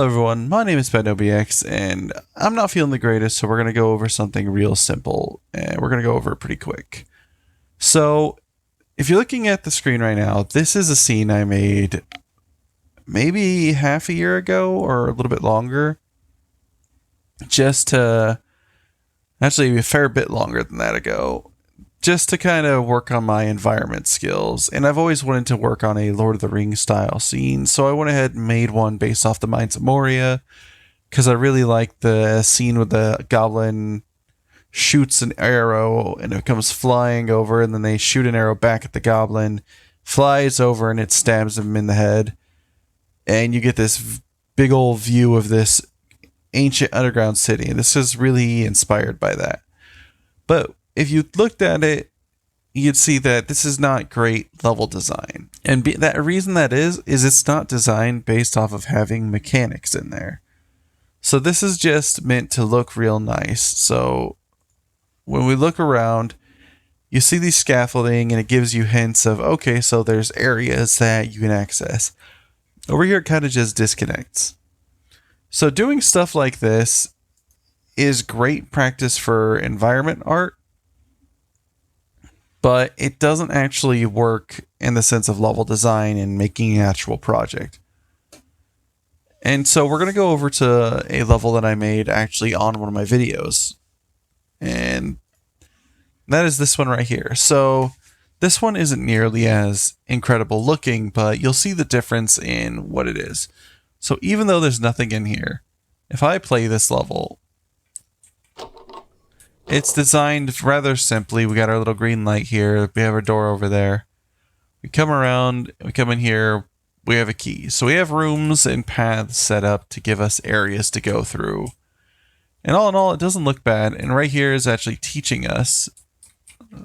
Hello everyone, my name is BenOBX, and I'm not feeling the greatest, so we're going to go over something real simple, and we're going to go over it pretty quick. So, if you're looking at the screen right now, this is a scene I made maybe half a year ago, or a little bit longer, actually a fair bit longer than that ago, just to kind of work on my environment skills. And I've always wanted to work on a Lord of the Rings style scene, so I went ahead and made one based off the Mines of Moria, because I really like the scene with the goblin shoots an arrow and it comes flying over, and then they shoot an arrow back at the goblin, flies over, and it stabs him in the head. And you get this big old view of this ancient underground city. And this is really inspired by that. But if you looked at it, you'd see that this is not great level design. And that reason that is it's not designed based off of having mechanics in there. So this is just meant to look real nice. So when we look around, you see these scaffolding and it gives you hints of, okay, so there's areas that you can access. Over here, it kind of just disconnects. So doing stuff like this is great practice for environment art, but it doesn't actually work in the sense of level design and making an actual project. And so we're going to go over to a level that I made actually on one of my videos. And that is this one right here. So this one isn't nearly as incredible looking, but you'll see the difference in what it is. So even though there's nothing in here, if I play this level, it's designed rather simply. We got our little green light here. We have our door over there. We come around, we come in here, we have a key. So we have rooms and paths set up to give us areas to go through. And all in all, it doesn't look bad. And right here is actually teaching us.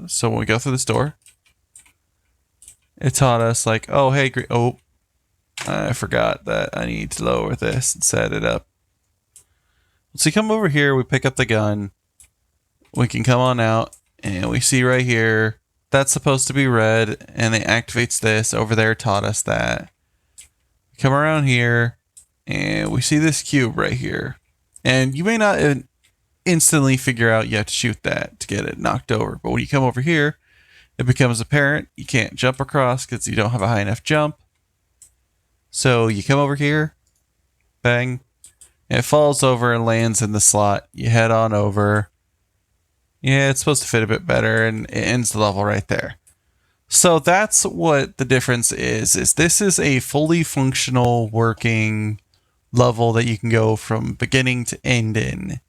So when we go through this door, it taught us like, oh, hey, oh, I forgot that I need to lower this and set it up. So we come over here, we pick up the gun. We can come on out, and we see right here, that's supposed to be red, and it activates this. Over there taught us that. We come around here, and we see this cube right here. And you may not instantly figure out you have to shoot that to get it knocked over. But when you come over here, it becomes apparent you can't jump across because you don't have a high enough jump. So you come over here, bang, and it falls over and lands in the slot. You head on over. Yeah, it's supposed to fit a bit better, and it ends the level right there. So that's what the difference is this is a fully functional working level that you can go from beginning to end in.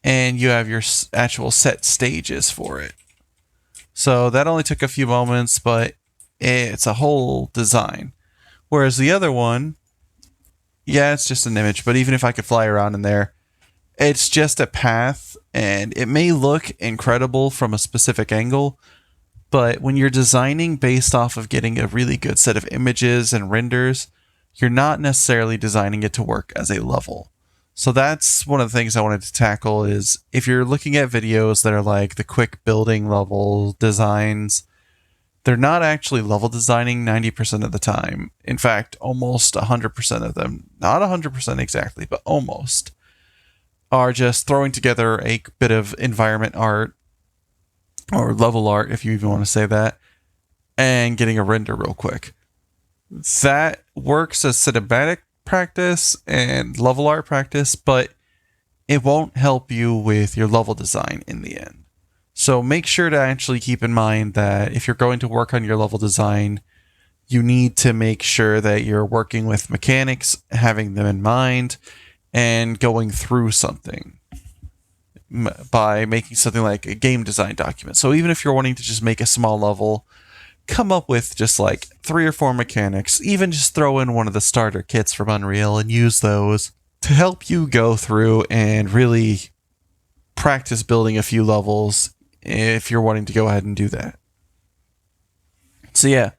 And you have your actual set stages for it. So that only took a few moments, but it's a whole design. Whereas the other one, yeah, it's just an image, but even if I could fly around in there, it's just a path, and it may look incredible from a specific angle, but when you're designing based off of getting a really good set of images and renders, you're not necessarily designing it to work as a level. So that's one of the things I wanted to tackle is if you're looking at videos that are like the quick building level designs, they're not actually level designing 90% of the time. In fact, almost 100% of them, not 100% exactly, but almost, are just throwing together a bit of environment art or level art, if you even want to say that, and getting a render real quick. That works as cinematic practice and level art practice, but it won't help you with your level design in the end. So make sure to actually keep in mind that if you're going to work on your level design, you need to make sure that you're working with mechanics, having them in mind, and going through something by making something like a game design document. So even if you're wanting to just make a small level, come up with just like 3 or 4 mechanics, even just throw in one of the starter kits from Unreal and use those to help you go through and really practice building a few levels if you're wanting to go ahead and do that. So yeah,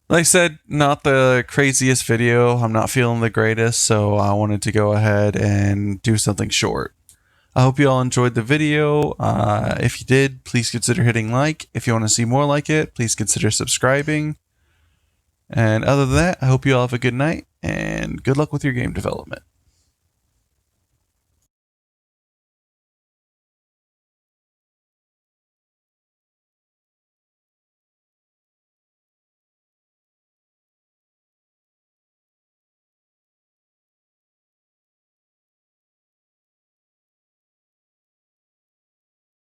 like I said, not the craziest video. I'm not feeling the greatest, so I wanted to go ahead and do something short. I hope you all enjoyed the video. If you did, please consider hitting like. If you want to see more like it, please consider subscribing. And other than that, I hope you all have a good night and good luck with your game development.